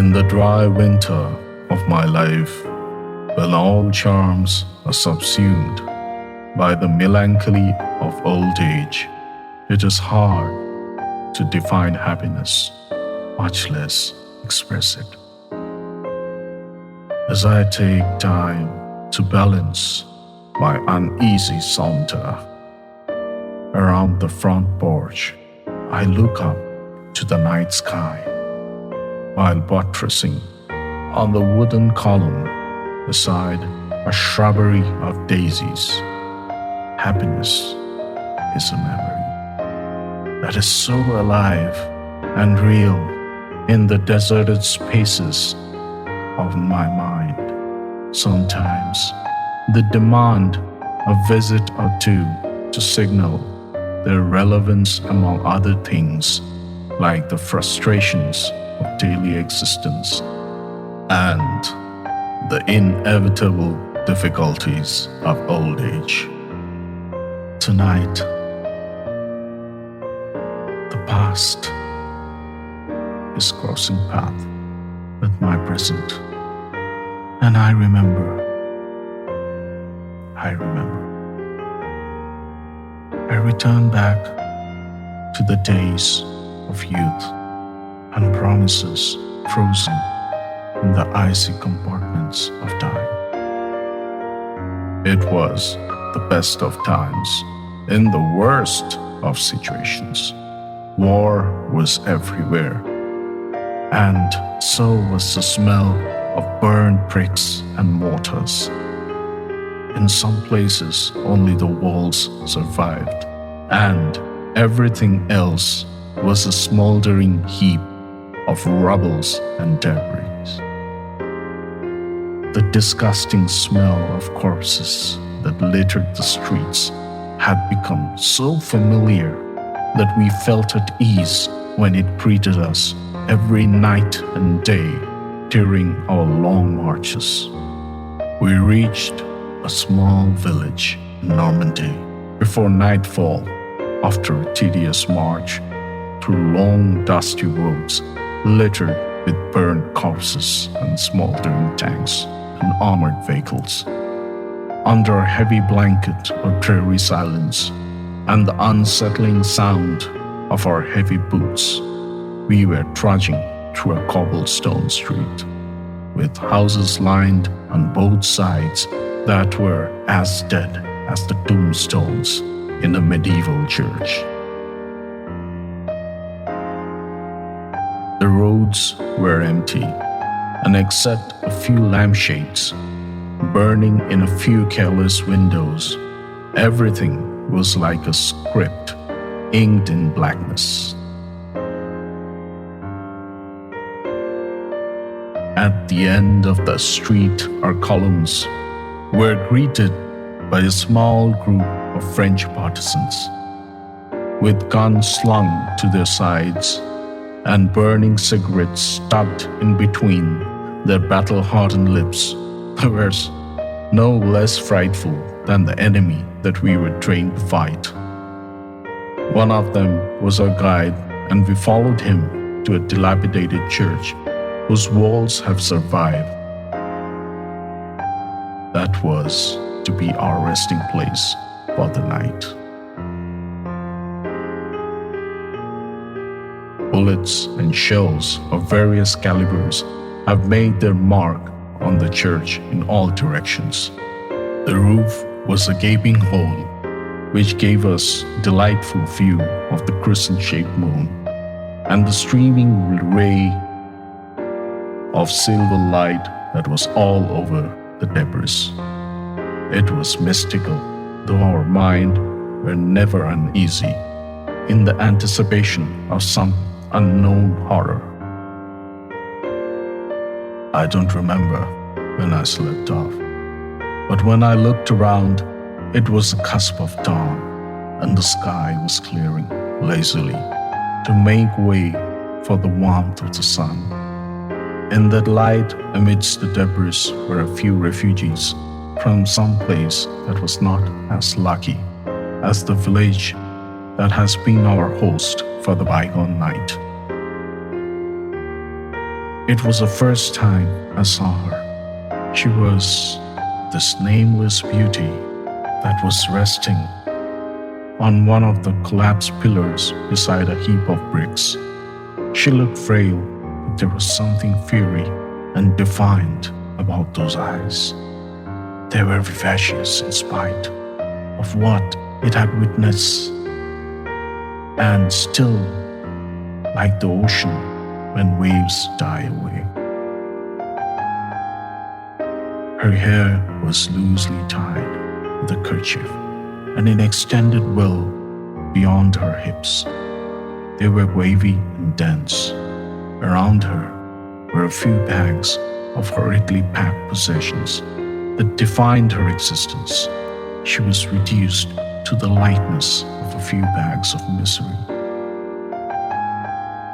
In the dry winter of my life, when all charms are subsumed by the melancholy of old age, it is hard to define happiness, much less express it. As I take time to balance my uneasy saunter around the front porch, I look up to the night sky while buttressing on the wooden column beside a shrubbery of daisies. Happiness is a memory that is so alive and real in the deserted spaces of my mind. Sometimes they demand a visit or two to signal their relevance among other things, like the frustrations of daily existence and the inevitable difficulties of old age. Tonight, the past is crossing path with my present, and I remember. I return back to the days of youth and promises frozen in the icy compartments of time. It was the best of times in the worst of situations. War was everywhere, and so was the smell of burned bricks and mortars. In some places, only the walls survived, and everything else was a smoldering heap of rubbles and debris. The disgusting smell of corpses that littered the streets had become so familiar that we felt at ease when it greeted us every night and day during our long marches. We reached a small village in Normandy before nightfall after a tedious march through long dusty roads littered with burned corpses and smoldering tanks and armored vehicles. Under a heavy blanket of dreary silence and the unsettling sound of our heavy boots, we were trudging through a cobblestone street with houses lined on both sides that were as dead as the tombstones in a medieval church. The roads were empty, and except a few lampshades burning in a few careless windows, everything was like a script inked in blackness. At the end of the street, our columns were greeted by a small group of French partisans, with guns slung to their sides and burning cigarettes stuffed in between their battle-hardened lips. They were no less frightful than the enemy that we were trained to fight. One of them was our guide, and we followed him to a dilapidated church whose walls have survived. That was to be our resting place for the night. Bullets and shells of various calibers have made their mark on the church in all directions. The roof was a gaping hole which gave us delightful view of the crescent-shaped moon and the streaming ray of silver light that was all over the debris. It was mystical, though our mind were never uneasy in the anticipation of some unknown horror. I don't remember when I slept off, but when I looked around, it was the cusp of dawn, and the sky was clearing lazily to make way for the warmth of the sun. In that light, amidst the debris, were a few refugees from some place that was not as lucky as the village that has been our host for the bygone night. It was the first time I saw her. She was this nameless beauty that was resting on one of the collapsed pillars beside a heap of bricks. She looked frail, but there was something fiery and defiant about those eyes. They were vivacious in spite of what it had witnessed, and still like the ocean when waves die away. Her hair was loosely tied with a kerchief, and it extended well beyond her hips. They were wavy and dense. Around her were a few bags of hurriedly packed possessions that defined her existence. She was reduced to the lightness of a few bags of misery,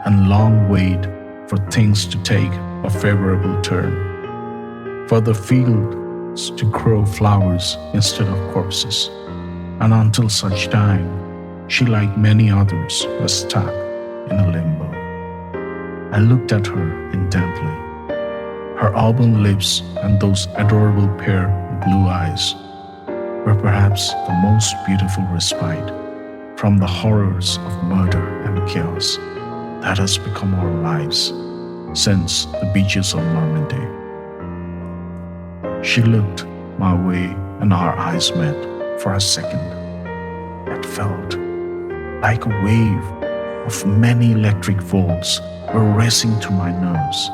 and long wait for things to take a favorable turn, for the fields to grow flowers instead of corpses. And until such time, she, like many others, was stuck in a limbo. I looked at her intently. Her auburn lips and those adorable pair of blue eyes were perhaps the most beautiful respite from the horrors of murder and chaos that has become our lives since the beaches of Normandy. She looked my way and our eyes met for a second. It felt like a wave of many electric volts were racing through my nerves.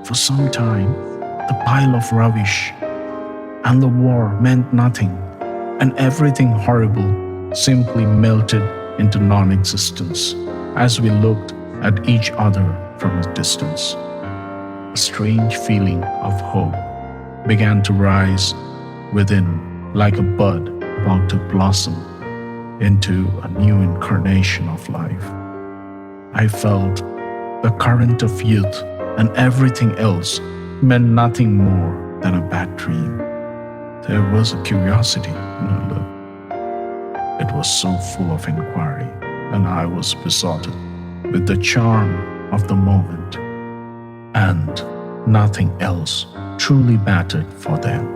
For some time, the pile of rubbish and the war meant nothing, and everything horrible simply melted into non-existence as we looked at each other from a distance. A strange feeling of hope began to rise within like a bud about to blossom into a new incarnation of life. I felt the current of youth, and everything else meant nothing more than a bad dream. There was a curiosity in her look. It was so full of inquiry, and I was besotted with the charm of the moment, and nothing else truly mattered for them.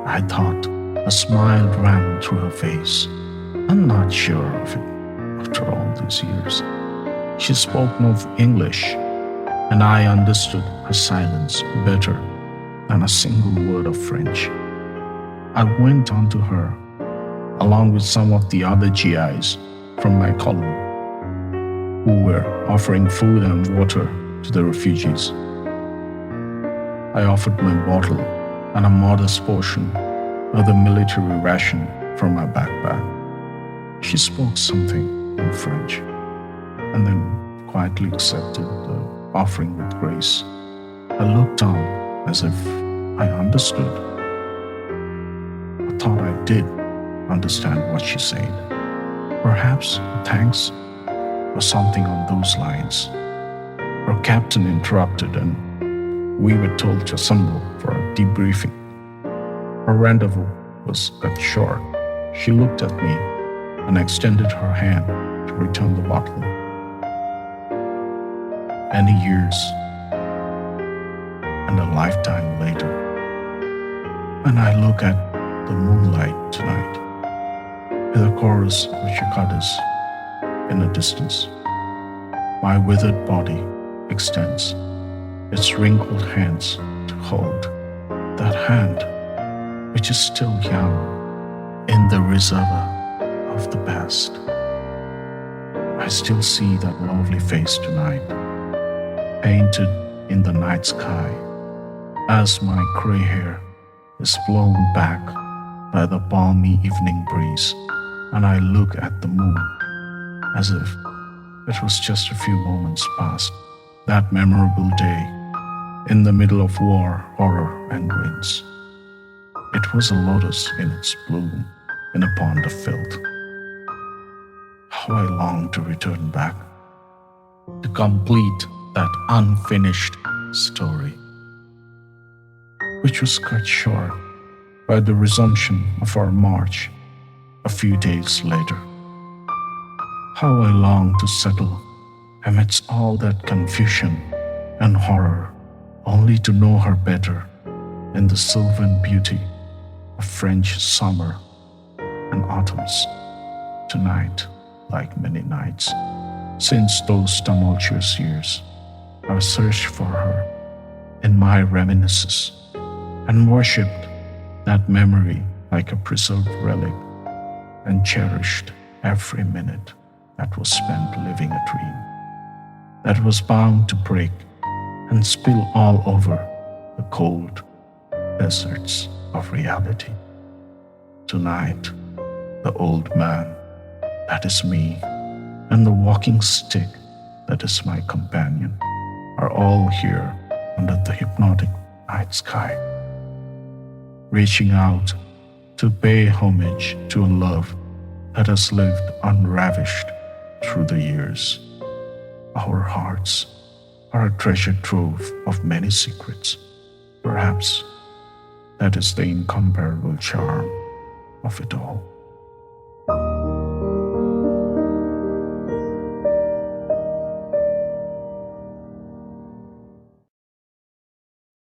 I thought a smile ran through her face. I'm not sure of it after all these years. She spoke no English, and I understood her silence better than a single word of French. I went on to her, along with some of the other GIs from my column, who were offering food and water to the refugees. I offered my bottle and a modest portion of the military ration from my backpack. She spoke something in French, and then quietly accepted the offering with grace. I looked on as if I understood. I thought I did understand what she said. Perhaps thanks or something on those lines. Our captain interrupted, and we were told to assemble for a debriefing. Our rendezvous was cut short. She looked at me and extended her hand to return the bottle. Many years and a lifetime later, when I look at the moonlight tonight, with a chorus of cicadas in the distance, my withered body extends its wrinkled hands to hold that hand which is still young in the reservoir of the past. I still see that lovely face tonight, painted in the night sky, as my gray hair is blown back by the balmy evening breeze, and I look at the moon as if it was just a few moments past that memorable day in the middle of war, horror, and ruins. It was a lotus in its bloom in a pond of filth. How I long to return back to complete that unfinished story, which was cut short by the resumption of our march a few days later. How I long to settle amidst all that confusion and horror only to know her better in the sylvan beauty of French summer and autumns. Tonight, like many nights, since those tumultuous years, I've searched for her in my reminiscences and worshipped that memory like a preserved relic and cherished every minute that was spent living a dream that was bound to break and spill all over the cold deserts of reality. Tonight, the old man, that is me, and the walking stick, that is my companion, are all here under the hypnotic night sky, reaching out to pay homage to a love that has lived unravished through the years. Our hearts are a treasure trove of many secrets. Perhaps that is the incomparable charm of it all.